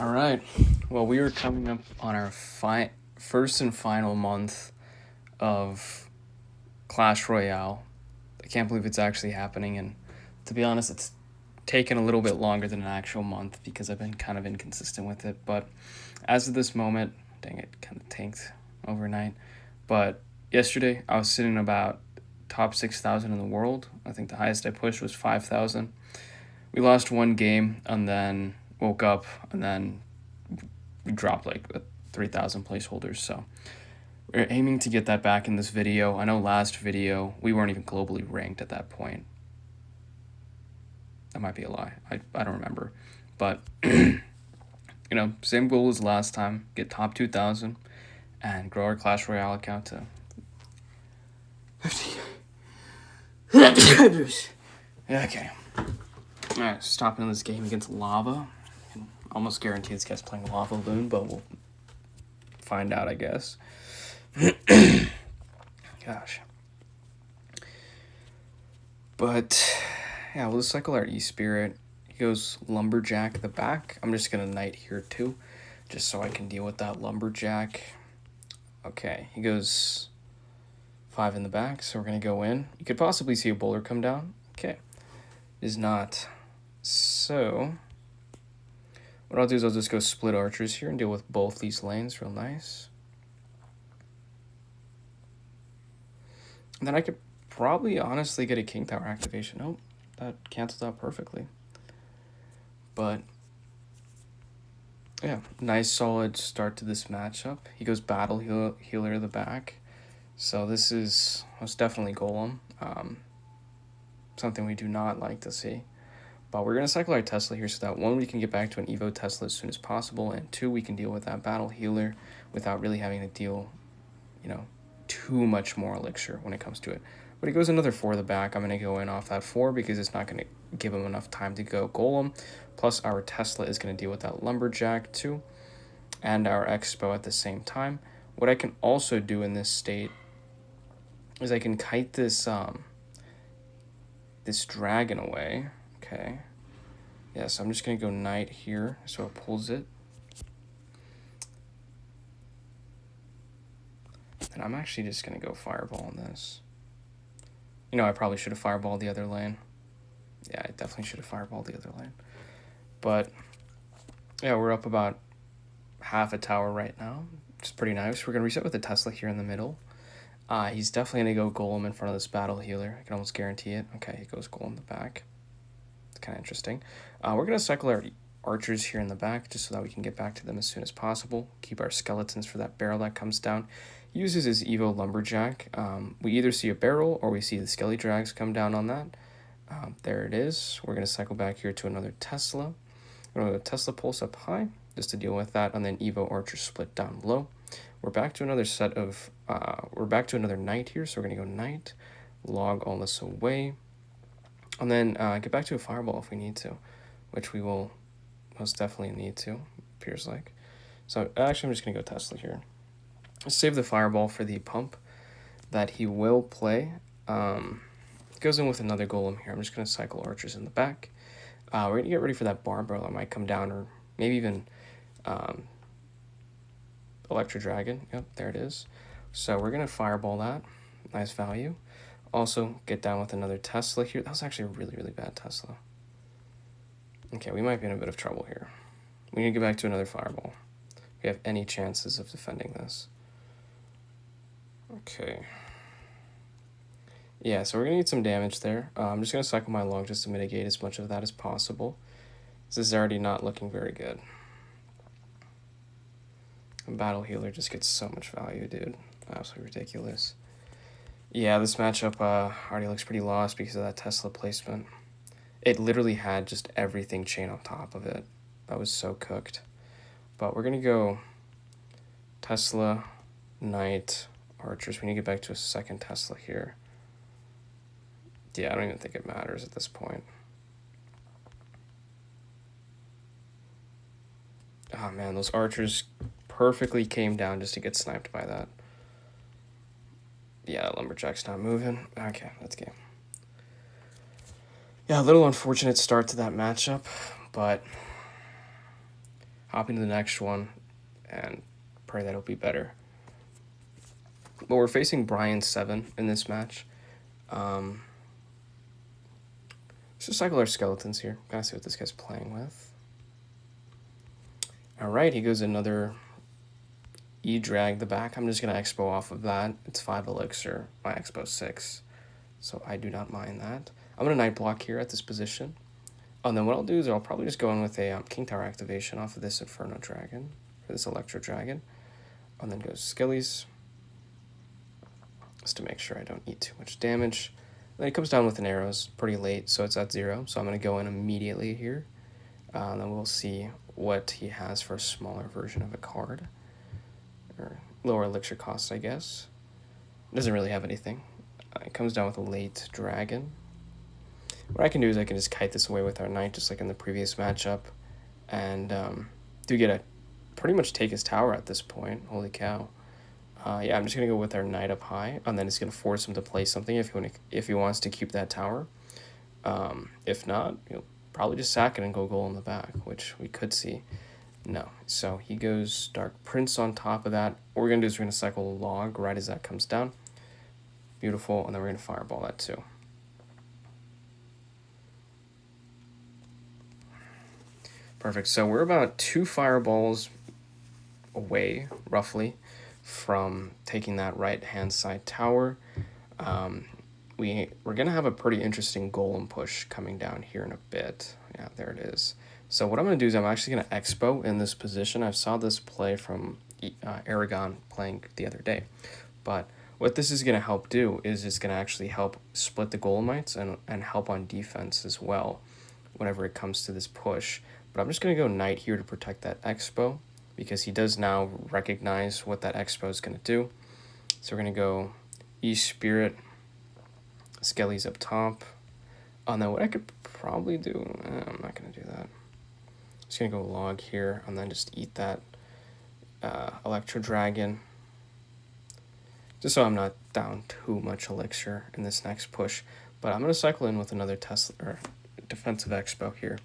All right. Well, we are coming up on our first and final month of Clash Royale. I can't believe it's actually happening, and to be honest, it's taken a little bit longer than an actual month because I've been kind of inconsistent with it. But as of this moment, dang it, kind of tanked overnight. But yesterday, I was sitting about top 6,000 in the world. I think the highest I pushed was 5,000. We lost one game and then woke up and then we dropped like 3,000 placeholders. So we're aiming to get that back in this video. I know last video we weren't even globally ranked at that point. That might be a lie. I don't remember. But same goal as last time. Get top 2,000 and grow our Clash Royale account to 50. Okay. Alright, stopping this game against Lava. I can almost guarantee this guy's playing Lava Loon, but we'll find out, I guess. Gosh. But, yeah, we'll cycle our E-Spirit. He goes Lumberjack the back. I'm just going to Knight here, too, just so I can deal with that Lumberjack. Okay, he goes 5 in the back, so we're going to go in. You could possibly see a bowler come down. Okay, is not. So, what I'll do is I'll just go split archers here and deal with both these lanes real nice. And then I could probably honestly get a King Tower activation. Oh, that canceled out perfectly. But, yeah, nice solid start to this matchup. He goes Battle Healer the back. So this is most definitely Golem. Something we do not like to see. But we're going to cycle our Tesla here so that 1, we can get back to an Evo Tesla as soon as possible, and 2, we can deal with that Battle Healer without really having to deal, too much more elixir when it comes to it. But he goes another 4 the back. I'm going to go in off that 4 because it's not going to give him enough time to go Golem. Plus our Tesla is going to deal with that Lumberjack too, and our Expo at the same time. What I can also do in this state is I can kite this this dragon away. Okay. Yeah, so I'm just going to go Knight here so it pulls it. And I'm actually just going to go Fireball on this. I probably should have Fireballed the other lane. Yeah, I definitely should have Fireballed the other lane. But, yeah, we're up about half a tower right now. Which is pretty nice. We're going to reset with the Tesla here in the middle. He's definitely going to go Golem in front of this Battle Healer. I can almost guarantee it. Okay, he goes Golem in the back. It's kind of interesting. We're going to cycle our archers here in the back just so that we can get back to them as soon as possible. Keep our skeletons for that barrel that comes down. He uses his Evo Lumberjack. We either see a barrel or we see the Skelly Drags come down on that. There it is. We're going to cycle back here to another Tesla. We're going to go Tesla Pulse up high just to deal with that, and then Evo Archer split down low. We're back to another set of, we're back to another Knight here, so we're going to go Knight, log all this away, and then get back to a Fireball if we need to, which we will most definitely need to, appears like. So actually I'm just going to go Tesla here. Save the Fireball for the pump that he will play. Goes in with another Golem here. I'm just going to cycle archers in the back. We're going to get ready for that Barbell that might come down, or maybe even Electro Dragon. Yep, there it is. So we're going to Fireball that. Nice value. Also, get down with another Tesla here. That was actually a really, really bad Tesla. Okay, we might be in a bit of trouble here. We need to get back to another Fireball. We have any chances of defending this. Okay. Yeah, so we're going to need some damage there. I'm just going to cycle my log just to mitigate as much of that as possible. This is already not looking very good. And Battle Healer just gets so much value, dude. Absolutely ridiculous. Yeah, this matchup already looks pretty lost because of that Tesla placement. It literally had just everything chain on top of it. That was so cooked. But we're going to go Tesla, Knight, Archers. We need to get back to a second Tesla here. Yeah, I don't even think it matters at this point. Oh man, those archers perfectly came down just to get sniped by that. Yeah, Lumberjack's not moving. Okay, that's game. Yeah, a little unfortunate start to that matchup, but hop into the next one, and pray that it'll be better. But we're facing Brian 7 in this match. Let's just cycle our skeletons here. Gotta see what this guy's playing with. Alright, he goes another E-drag the back. I'm just going to expo off of that. It's 5 elixir. My expo 6. So I do not mind that. I'm going to night block here at this position. And then what I'll do is I'll probably just go in with a King Tower activation off of this Inferno Dragon. Or this Electro Dragon. And then go Skillies. Just to make sure I don't eat too much damage. Then he comes down with an arrows pretty late. So it's at 0. So I'm going to go in immediately here. And then we'll see what he has for a smaller version of a card. Or lower elixir cost, I guess. Doesn't really have anything. It comes down with a late dragon. What I can do is I can just kite this away with our knight, just like in the previous matchup. And do get a pretty much take his tower at this point. Holy cow. Yeah, I'm just going to go with our knight up high, and then it's going to force him to play something if he wants to keep that tower. If not, he'll probably just sack it and go goal in the back, which we could see. No, so he goes Dark Prince on top of that. What we're going to do is we're going to cycle Log right as that comes down. Beautiful, and then we're going to fireball that too. Perfect, so we're about 2 fireballs away, roughly, from taking that right-hand side tower. We're going to have a pretty interesting golem push coming down here in a bit. Yeah, there it is. So what I'm going to do is I'm actually going to expo in this position. I saw this play from Aragon playing the other day. But what this is going to help do is it's going to actually help split the Golemites and help on defense as well whenever it comes to this push. But I'm just going to go Knight here to protect that expo because he does now recognize what that expo is going to do. So we're going to go E-Spirit, Skelly's up top. Oh no, what I could probably do, I'm not going to do that. Just going to go Log here and then just eat that Electro Dragon. Just so I'm not down too much elixir in this next push. But I'm going to cycle in with another Tesla or defensive expo here.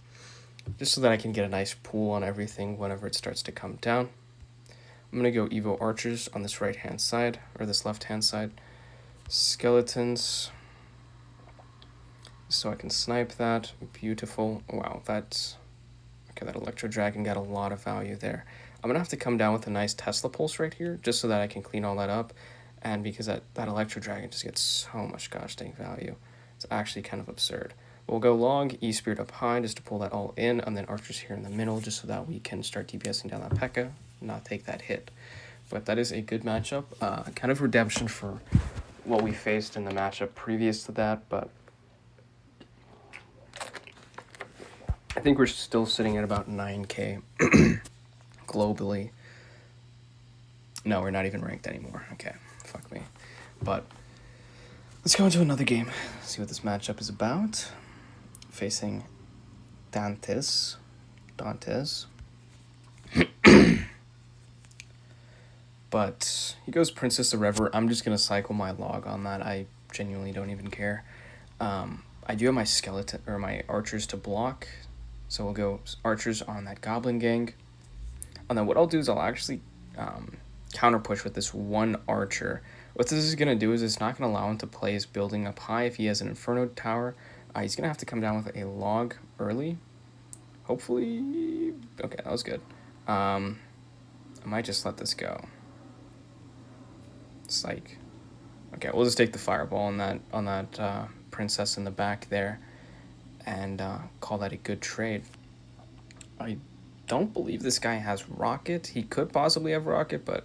Just so that I can get a nice pool on everything whenever it starts to come down. I'm going to go Evo Archers on this right-hand side, or this left-hand side. Skeletons. So I can snipe that. Beautiful. Wow, that's... Okay, that Electro Dragon got a lot of value there. I'm going to have to come down with a nice Tesla Pulse right here, just so that I can clean all that up. And because that Electro Dragon just gets so much gosh dang value. It's actually kind of absurd. We'll go Log, E-Spirit up high just to pull that all in, and then Archers here in the middle just so that we can start DPSing down that P.E.K.K.A, not take that hit. But that is a good matchup. Kind of redemption for what we faced in the matchup previous to that, but I think we're still sitting at about 9K globally. No, we're not even ranked anymore. Okay, fuck me. But let's go into another game, see what this matchup is about. Facing Dantes. But he goes Princess of Rever. I'm just going to cycle my Log on that. I genuinely don't even care. I do have my skeleton or my archers to block. So we'll go archers on that Goblin Gang. And then what I'll do is I'll actually counter push with this one archer. What this is going to do is it's not going to allow him to play his building up high if he has an Inferno Tower. He's going to have to come down with a Log early. Hopefully... Okay, that was good. I might just let this go. Psych. Okay, we'll just take the fireball on that princess in the back there and call that a good trade. I don't believe this guy has rocket. He could possibly have rocket, but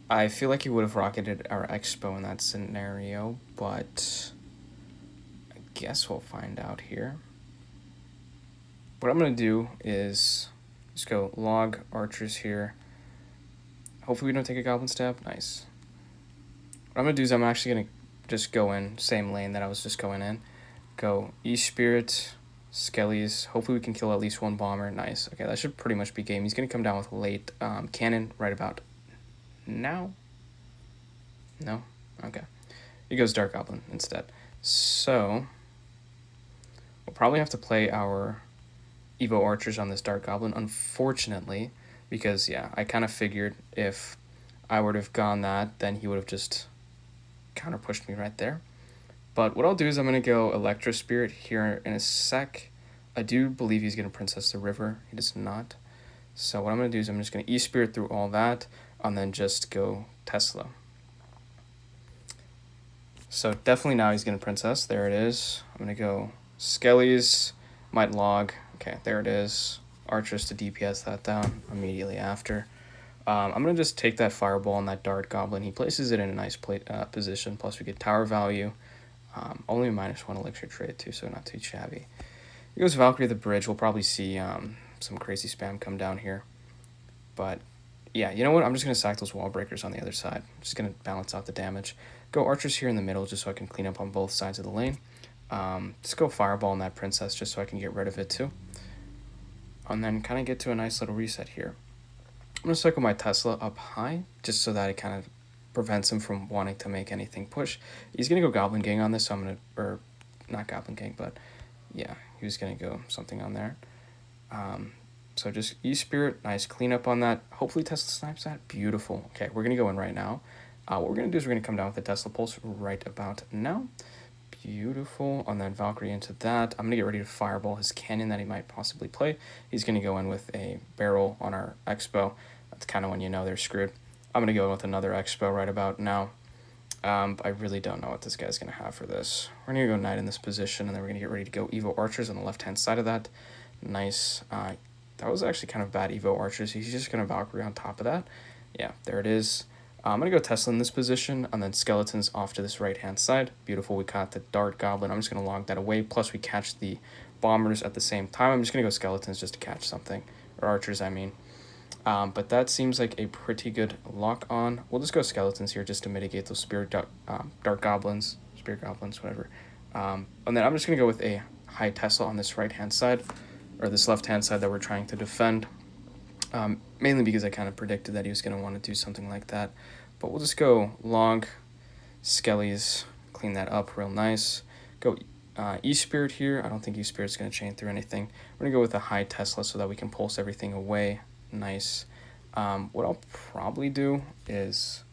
I feel like he would have rocketed our expo in that scenario, but I guess we'll find out here. What I'm going to do is just go Log archers here. Hopefully we don't take a goblin stab. Nice. What I'm going to do is I'm actually going to just go in, same lane that I was just going in. Go E-Spirit, Skellies. Hopefully we can kill at least one bomber. Nice. Okay, that should pretty much be game. He's going to come down with late cannon right about now. No? Okay. He goes Dark Goblin instead. So we'll probably have to play our Evo Archers on this Dark Goblin, unfortunately, because, yeah, I kind of figured if I would have gone that, then he would have just counter pushed me right there. But what I'll do is I'm going to go Electro Spirit here in a sec. I do believe he's going to Princess the River. He does not. So what I'm going to do is I'm just going to E-Spirit through all that and then just go Tesla. So definitely now he's going to Princess. There it is. I'm going to go Skellies, might log. Okay, there it is. Archers to DPS that down immediately after. I'm going to just take that Fireball on that Dart Goblin. He places it in a nice position. Plus we get tower value. Only a -1 elixir trade too, so not too shabby. He goes Valkyrie the Bridge. We'll probably see some crazy spam come down here. But yeah, you know what? I'm just going to sack those wall breakers on the other side. I'm just going to balance out the damage. Go Archers here in the middle just so I can clean up on both sides of the lane. Just go Fireball on that Princess just so I can get rid of it too. And then kind of get to a nice little reset here. I'm going to cycle my Tesla up high just so that it kind of prevents him from wanting to make anything push. He's going to go Goblin Gang on this, so I'm going to, or not Goblin Gang, but yeah, he was going to go something on there. So just E-Spirit, nice cleanup on that. Hopefully Tesla snipes that. Beautiful. Okay, we're going to go in right now. What we're going to do is we're going to come down with the Tesla Pulse right about now. Beautiful. And then Valkyrie into that. I'm going to get ready to Fireball his cannon that he might possibly play. He's going to go in with a barrel on our Expo. That's kind of when you know they're screwed. I'm going to go in with another Expo right about now. I really don't know what this guy's going to have for this. We're going to go Knight in this position, and then we're going to get ready to go Evo Archers on the left-hand side of that. Nice. That was actually kind of bad Evo Archers. He's just going to Valkyrie on top of that. Yeah, there it is. I'm going to go Tesla in this position, and then Skeletons off to this right-hand side. Beautiful. We caught the Dart Goblin. I'm just going to log that away. Plus, we catch the Bombers at the same time. I'm just going to go Skeletons just to catch something. Or Archers, I mean. But that seems like a pretty good lock-on. We'll just go Skeletons here just to mitigate those Dark Goblins. Spirit Goblins, whatever. And then I'm just going to go with a high Tesla on this right-hand side. Or this left-hand side that we're trying to defend. Mainly because I kind of predicted that he was going to want to do something like that. But we'll just go long, Skellies, clean that up real nice. Go E-Spirit here. I don't think E-Spirit's going to chain through anything. We're going to go with a high Tesla so that we can pulse everything away. Nice. What I'll probably do is,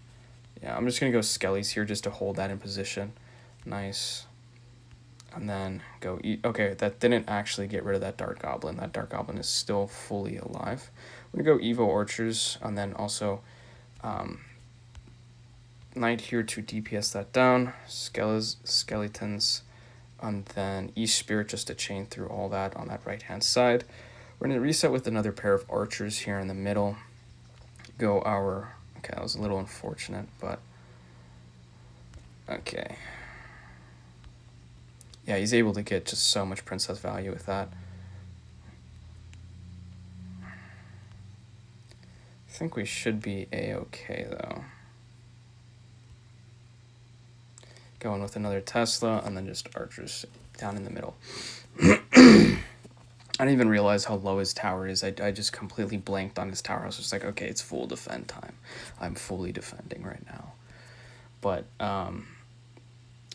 yeah, I'm just going to go Skellies here just to hold that in position. Nice. And then go okay, that didn't actually get rid of that Dart Goblin. That Dart Goblin is still fully alive. I'm going to go Evo Archers, and then also Knight here to DPS that down. Skeletons, and then E-Spirit just to chain through all that on that right-hand side. We're going to reset with another pair of Archers here in the middle. Go our... Okay, that was a little unfortunate, but... Okay. Yeah, he's able to get just so much Princess value with that. I think we should be A-okay, though. Going with another Tesla, and then just Archers down in the middle. I didn't even realize how low his tower is. I just completely blanked on his tower. I was just like, okay, it's full defend time. I'm fully defending right now. But,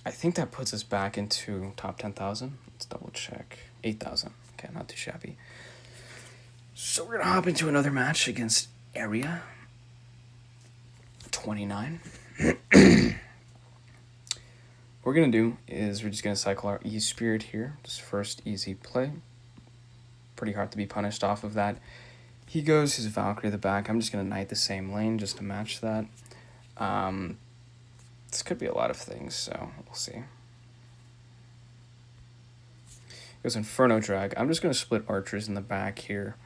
I think that puts us back into top 10,000. Let's double check. 8,000. Okay, not too shabby. So we're going to hop into another match against Area 29. What we're going to do is we're just going to cycle our E-Spirit here. Just first easy play. Pretty hard to be punished off of that. He goes his Valkyrie at the back. I'm just going to Knight the same lane just to match that. This could be a lot of things, so we'll see. Goes Inferno Drag. I'm just going to split Archers in the back here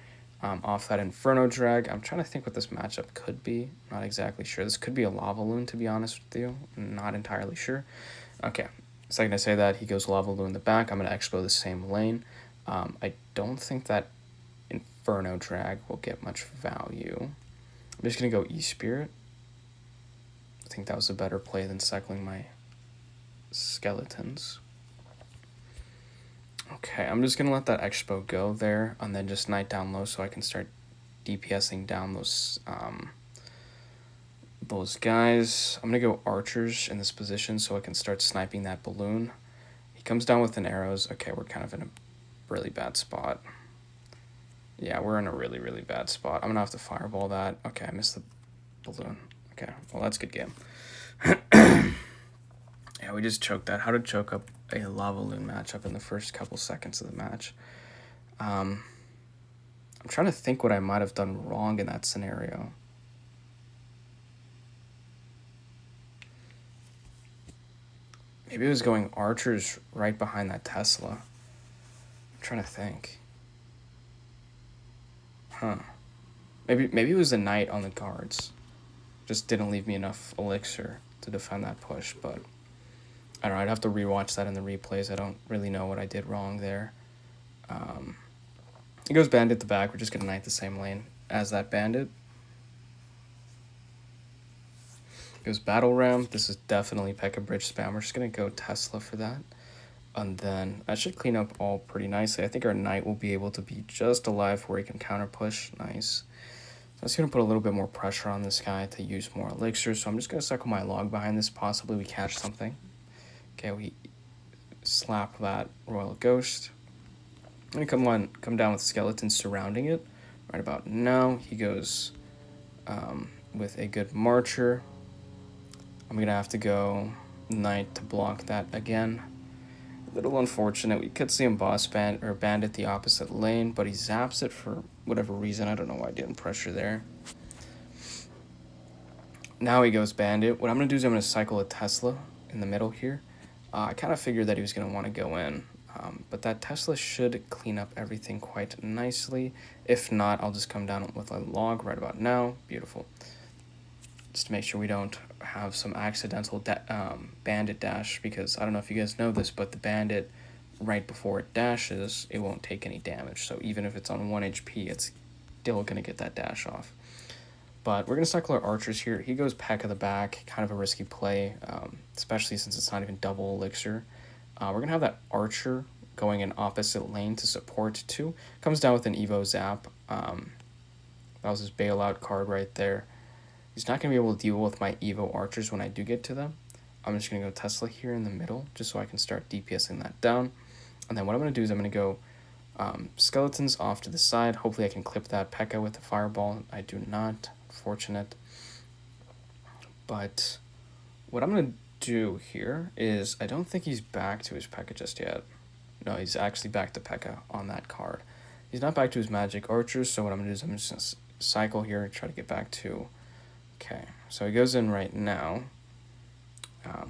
off that Inferno Drag. I'm trying to think what this matchup could be. Not exactly sure. This could be a Lava Loon, to be honest with you. Not entirely sure. Okay, second I say that, he goes Lava Loon in the back. I'm going to Expo the same lane. I don't think that Inferno Drag will get much value. I'm just going to go E-Spirit. I think that was a better play than cycling my Skeletons. Okay, I'm just going to let that Expo go there, and then just Knight down low so I can start DPSing down those guys. I'm going to go Archers in this position so I can start sniping that balloon. He comes down with an arrows. Okay, we're kind of in a really bad spot. Yeah, we're in a really, really bad spot. I'm gonna have to fireball that. Okay, I missed the balloon. Okay, well, that's a good game. Yeah, we just choked that. How to choke up a Lavaloon matchup in the first couple seconds of the match. I'm trying to think what I might have done wrong in that scenario. Maybe it was going archers right behind that Tesla. I'm trying to think. Huh. Maybe it was a knight on the guards. Just didn't leave me enough elixir to defend that push, but I don't know. I'd have to rewatch that in the replays. I don't really know what I did wrong there. He goes bandit the back. We're just going to knight the same lane as that bandit. Goes battle ram. This is definitely P.E.K.K.A bridge spam. We're just going to go Tesla for that. And then I should clean up all pretty nicely. I think our knight will be able to be just alive where he can counter push. Nice. So I'm just going to put a little bit more pressure on this guy to use more elixir. So I'm just going to cycle my log behind this. Possibly we catch something. Okay, we slap that Royal Ghost. I'm going to come down with skeletons surrounding it. Right about now, he goes with a good Marcher. I'm going to have to go Knight to block that again. A little unfortunate. We could see him bandit the opposite lane, but he zaps it for whatever reason. I don't know why I didn't pressure there. Now he goes bandit. What I'm going to do is I'm going to cycle a Tesla in the middle here. I kind of figured that he was going to want to go in. But that Tesla should clean up everything quite nicely. If not, I'll just come down with a log right about now. Beautiful. Just to make sure we don't have some accidental bandit dash, because I don't know if you guys know this, but the bandit, right before it dashes, it won't take any damage. So even if it's on 1 HP, it's still going to get that dash off. But we're going to cycle our archers here. He goes P.E.K.K.A the back, kind of a risky play, especially since it's not even double elixir. We're going to have that archer going in opposite lane to support too. Comes down with an Evo Zap. That was his bailout card right there. He's not going to be able to deal with my Evo archers when I do get to them. I'm just going to go Tesla here in the middle just so I can start DPSing that down. And then what I'm going to do is I'm going to go skeletons off to the side. Hopefully I can clip that P.E.K.K.A with the fireball. I do not. Fortunate. But what I'm going to do here is I don't think he's back to his P.E.K.K.A just yet. No, he's actually back to P.E.K.K.A on that card. He's not back to his magic archers, so what I'm going to do is I'm just going to cycle here and try to get back to... Okay, so he goes in right now.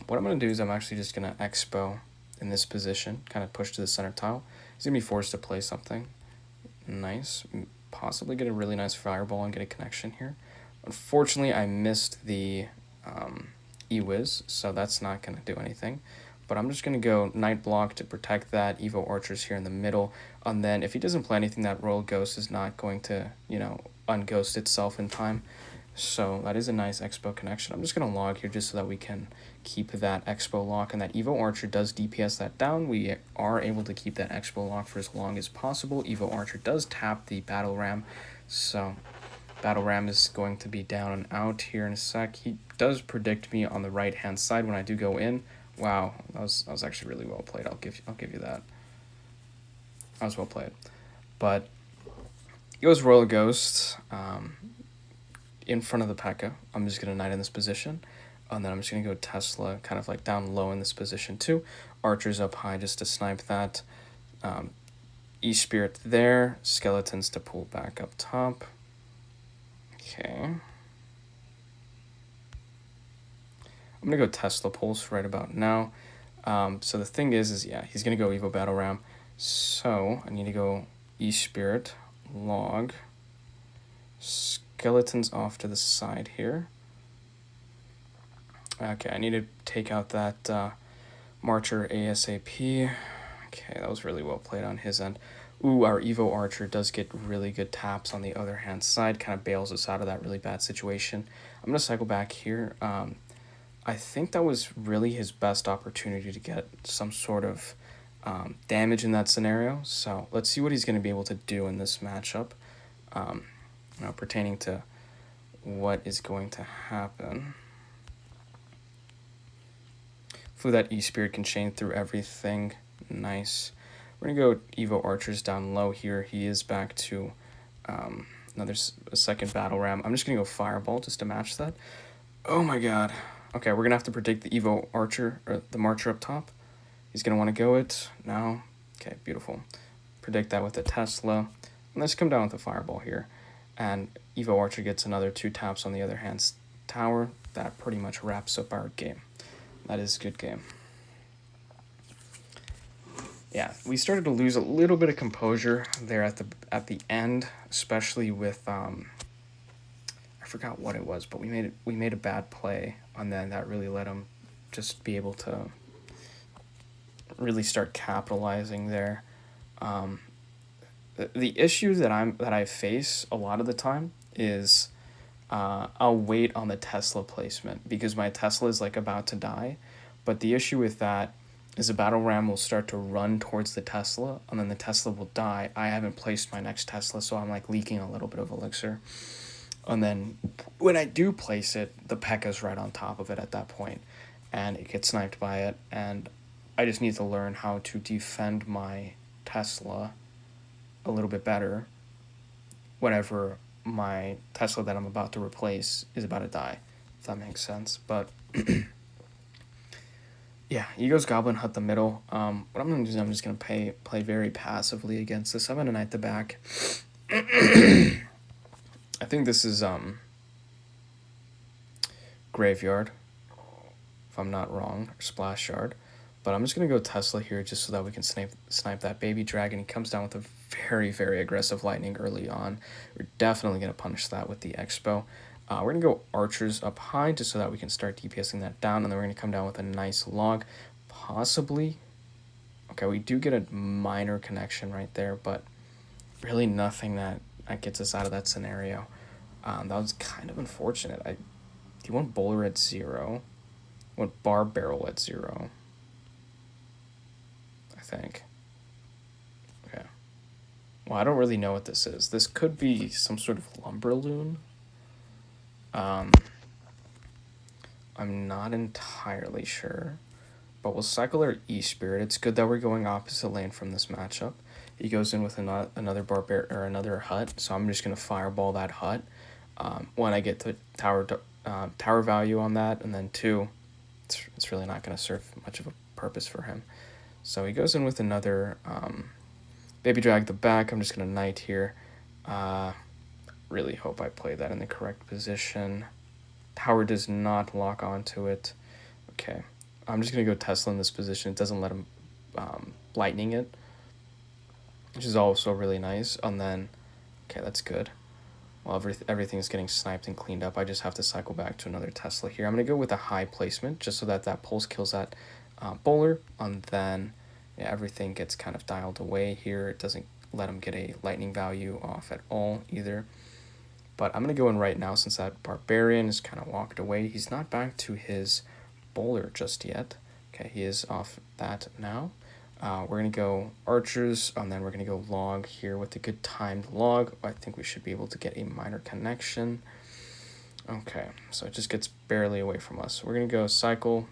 What I'm going to do is I'm actually just going to expo in this position, kind of push to the center tile. He's going to be forced to play something. Nice. Possibly get a really nice fireball and get a connection here. Unfortunately, I missed the E-Wiz, so that's not going to do anything. But I'm just going to go Knight block to protect that Evo Archers here in the middle. And then if he doesn't play anything, that Royal Ghost is not going to, you know, unghost itself in time. So that is a nice Expo connection. I'm just going to log here just so that we can keep that Expo lock. And that Evo Archer does DPS that down. We are able to keep that Expo lock for as long as possible. Evo Archer does tap the Battle Ram. So Battle Ram is going to be down and out here in a sec. He does predict me on the right-hand side when I do go in. Wow, that was actually really well played. I'll give you that. That was well played. But he goes Royal Ghost. In front of the P.E.K.K.A. I'm just going to Knight in this position. And then I'm just going to go Tesla kind of like down low in this position too. Archers up high just to snipe that. E-Spirit there. Skeletons to pull back up top. Okay. I'm going to go Tesla Pulse right about now. So the thing is yeah, he's going to go Evo Battle Ram. So I need to go E-Spirit, log, skeletons off to the side here. Okay, I need to take out that Marcher ASAP. Okay, that was really well played on his end. Ooh, our Evo Archer does get really good taps on the other hand side, kind of bails us out of that really bad situation. I'm going to cycle back here. I think that was really his best opportunity to get some sort of damage in that scenario. So let's see what he's going to be able to do in this matchup. Pertaining to what is going to happen. Hopefully that E-Spirit can chain through everything. Nice. We're going to go Evo Archers down low here. He is back to a second battle ram. I'm just gonna go fireball just to match that. Oh my god. Okay, we're gonna have to predict the Evo Archer, or the Marcher up top. He's gonna want to go it now. Okay, beautiful. Predict that with a Tesla. And let's come down with a fireball here. And Evo Archer gets another 2 taps on the other hand's tower. That pretty much wraps up our game. That is a good game. Yeah, we started to lose a little bit of composure there at the end, especially with I forgot what it was, but we made a bad play, and then that really let him just be able to really start capitalizing there. The issue that I face a lot of the time is I'll wait on the Tesla placement because my Tesla is like about to die, but the issue with that is the battle ram will start to run towards the Tesla, and then the Tesla will die. I haven't placed my next Tesla, so I'm like leaking a little bit of elixir. And then when I do place it, the P.E.K.K.A.'s right on top of it at that point, and it gets sniped by it, and I just need to learn how to defend my Tesla a little bit better whenever my Tesla that I'm about to replace is about to die, if that makes sense. But yeah, he goes Goblin Hut the middle. What I'm going to do is I'm just going to play very passively against this. I'm going to Knight the back. I think this is Graveyard, if I'm not wrong, or Splash Yard. But I'm just going to go Tesla here just so that we can snipe that baby dragon. He comes down with a very, very aggressive lightning early on. We're definitely going to punish that with the Expo. We're going to go Archers up high just so that we can start DPSing that down. And then we're going to come down with a nice log. Possibly. Okay, we do get a minor connection right there, but really nothing that gets us out of that scenario. That was kind of unfortunate. Do you want Bowler at 0? I want Bar Barrel at 0. I think. Okay. Well, I don't really know what this is. This could be some sort of Lumberloon. I'm not entirely sure, but we'll cycle our E-Spirit. It's good that we're going opposite lane from this matchup. He goes in with another or another hut, so I'm just gonna fireball that hut. One, I get the tower value on that, and then 2, it's really not gonna serve much of a purpose for him. So he goes in with another baby drag the back. I'm just gonna Knight here. Really hope I play that in the correct position. Tower does not lock onto it. Okay, I'm just gonna go Tesla in this position. It doesn't let him lightning it, which is also really nice. And then, okay, that's good. Well, everything is getting sniped and cleaned up. I just have to cycle back to another Tesla here. I'm gonna go with a high placement just so that pulse kills that bowler, and then yeah, everything gets kind of dialed away here. It doesn't let him get a lightning value off at all either. But I'm going to go in right now since that Barbarian is kind of walked away. He's not back to his bowler just yet. Okay, he is off that now. We're going to go Archers, and then we're going to go Log here with a good timed Log. I think we should be able to get a minor connection. Okay, so it just gets barely away from us. We're going to go Cycle,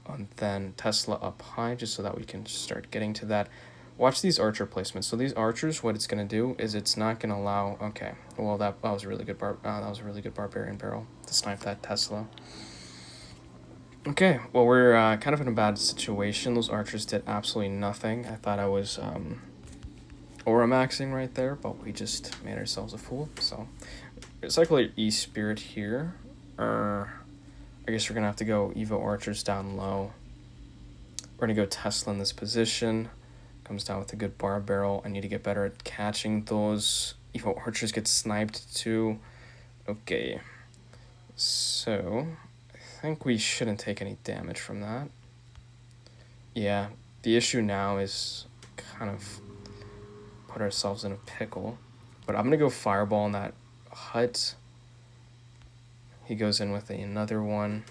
and then Tesla up high just so that we can start getting to that. Watch these Archer placements. So these Archers, what it's gonna do is it's not gonna allow. Okay, well that was a really good Barbarian barrel to snipe that Tesla. Okay, well we're kind of in a bad situation. Those Archers did absolutely nothing. I thought I was aura maxing right there, but we just made ourselves a fool. So cycle your E-Spirit here. I guess we're gonna have to go Evo Archers down low. We're gonna go Tesla in this position. Comes down with a good bar barrel. I need to get better at catching those. Evo Archers get sniped too. Okay. So, I think we shouldn't take any damage from that. Yeah, the issue now is kind of put ourselves in a pickle. But I'm going to go Fireball in that hut. He goes in with another one.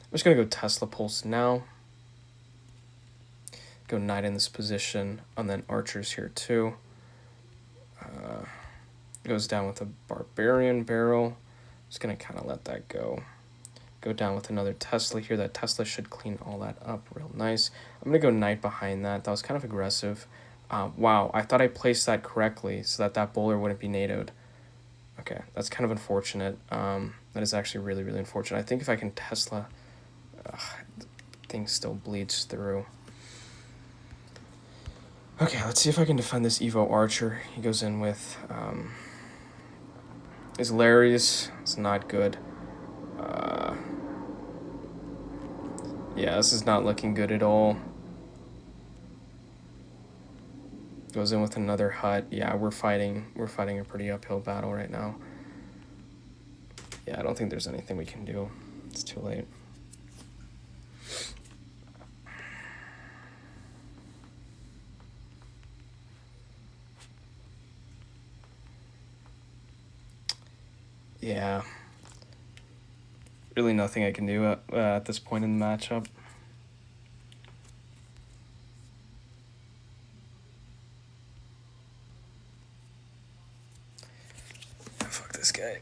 I'm just going to go Tesla Pulse now. Go Knight in this position, and then Archers here too. Goes down with a Barbarian barrel. Just gonna kind of let that go. Go down with another Tesla here. That Tesla should clean all that up real nice. I'm gonna go Knight behind that. That was kind of aggressive. Wow, I thought I placed that correctly so that that bowler wouldn't be NATO'd. Okay, that's kind of unfortunate. That is actually really, really unfortunate. I think if I can Tesla, thing still bleeds through. Okay, let's see if I can defend this Evo Archer. He goes in with his Larius. It's not good. Yeah, this is not looking good at all. Goes in with another hut. Yeah, we're fighting a pretty uphill battle right now. Yeah, I don't think there's anything we can do. It's too late. Yeah. Really nothing I can do at this point in the matchup. Fuck this guy.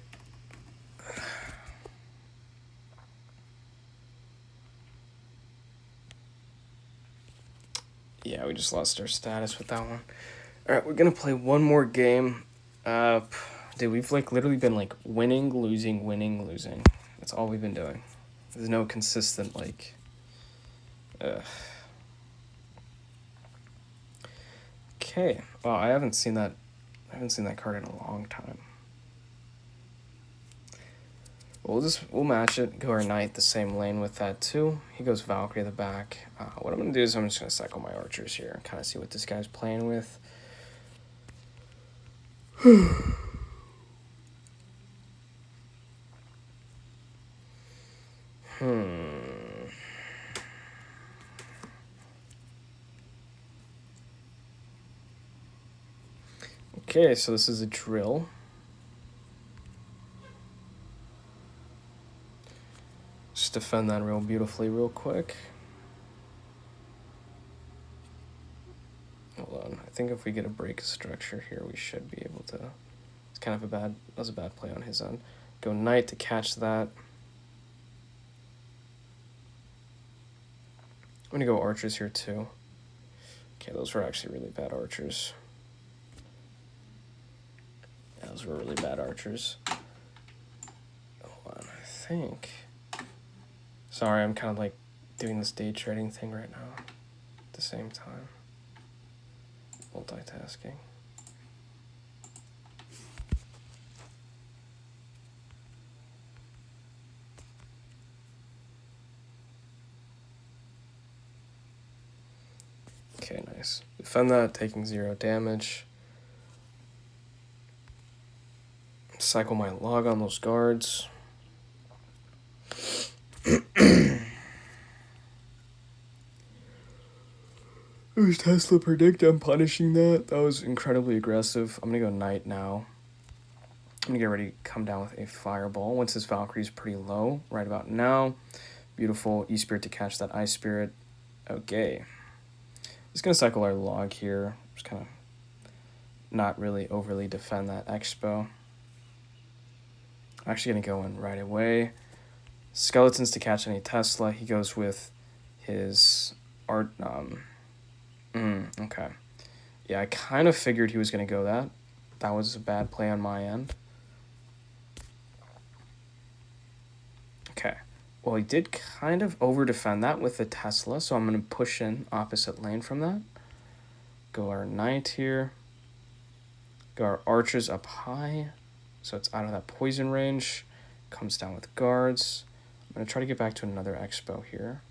Yeah, we just lost our status with that one. Alright, we're gonna play one more game. Dude, we've like literally been like winning, losing, winning, losing. That's all we've been doing. There's no consistent like Okay. Well, I haven't seen that card in a long time. We'll match it, go our knight the same lane with that too. He goes Valkyrie at the back. What I'm gonna do is I'm just gonna cycle my archers here and kind of see what this guy's playing with. Okay, so this is a drill. Just defend that real beautifully real quick. Hold on. I think if we get a break structure here, we should be able to. It's kind of that was a bad play on his end. Go knight to catch that. I'm gonna go archers here too. Okay, those were actually really bad archers. Yeah, those were really bad archers. Hold on, I think. Sorry, I'm kind of like doing this day trading thing right now at the same time. Multitasking. Okay, nice. Defend that, taking 0 damage. Cycle my log on those guards. It was Tesla predict. I'm punishing that. That was incredibly aggressive. I'm gonna go knight now. I'm gonna get ready to come down with a fireball. Once his Valkyrie's pretty low, right about now. Beautiful E-Spirit to catch that Ice Spirit. Okay. Just gonna cycle our log here. Just kind of not really overly defend that Expo. I'm actually gonna go in right away. Skeletons to catch any Tesla. He goes with his art. Okay. Yeah, I kind of figured he was gonna go that. That was a bad play on my end. Okay. Well, he did kind of over-defend that with the Tesla, so I'm going to push in opposite lane from that. Go our knight here. Go our archers up high, so it's out of that poison range. Comes down with guards. I'm going to try to get back to another Expo here.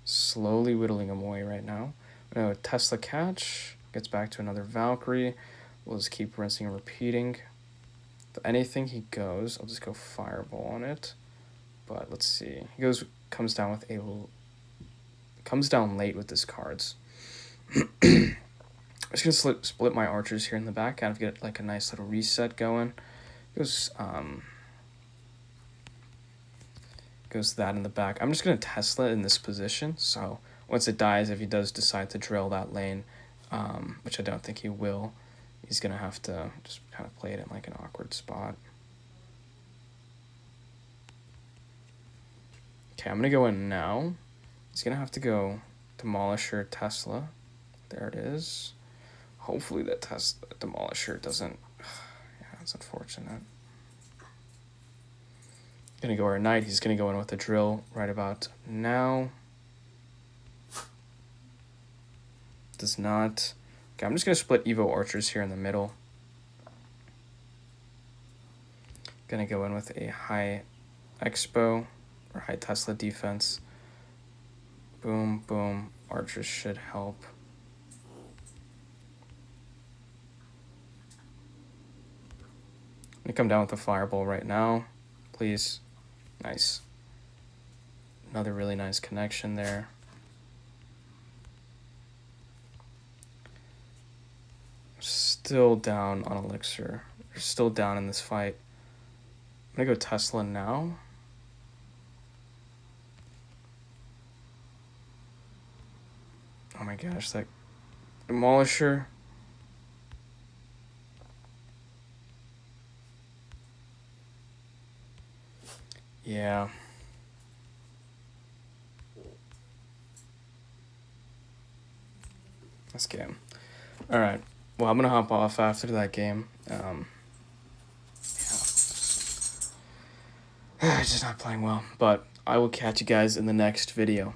Slowly whittling him away right now. I'm going to Tesla catch. Gets back to another Valkyrie. We'll just keep rinsing and repeating. If anything he goes, I'll just go fireball on it. But let's see. He comes down late with his cards. I'm just gonna split my archers here in the back, kind of get like a nice little reset going. Goes that in the back. I'm just gonna Tesla in this position. So once it dies, if he does decide to drill that lane, which I don't think he will, he's gonna have to just kind of play it in like an awkward spot. Okay, I'm gonna go in now. He's gonna have to go Demolisher Tesla. There it is. Hopefully that Demolisher doesn't... Yeah, that's unfortunate. Gonna go our knight. He's gonna go in with a drill right about now. Does not. Okay, I'm just gonna split Evo archers here in the middle. Gonna go in with a high expo or high Tesla defense. Boom, boom. Archers should help. I'm gonna come down with the fireball right now, please. Nice. Another really nice connection there. Still down on Elixir. We're still down in this fight. I'm gonna go Tesla now. Oh my gosh, that Demolisher. Yeah. This game. All right. Well, I'm gonna hop off after that game. Yeah. Just not playing well. But I will catch you guys in the next video.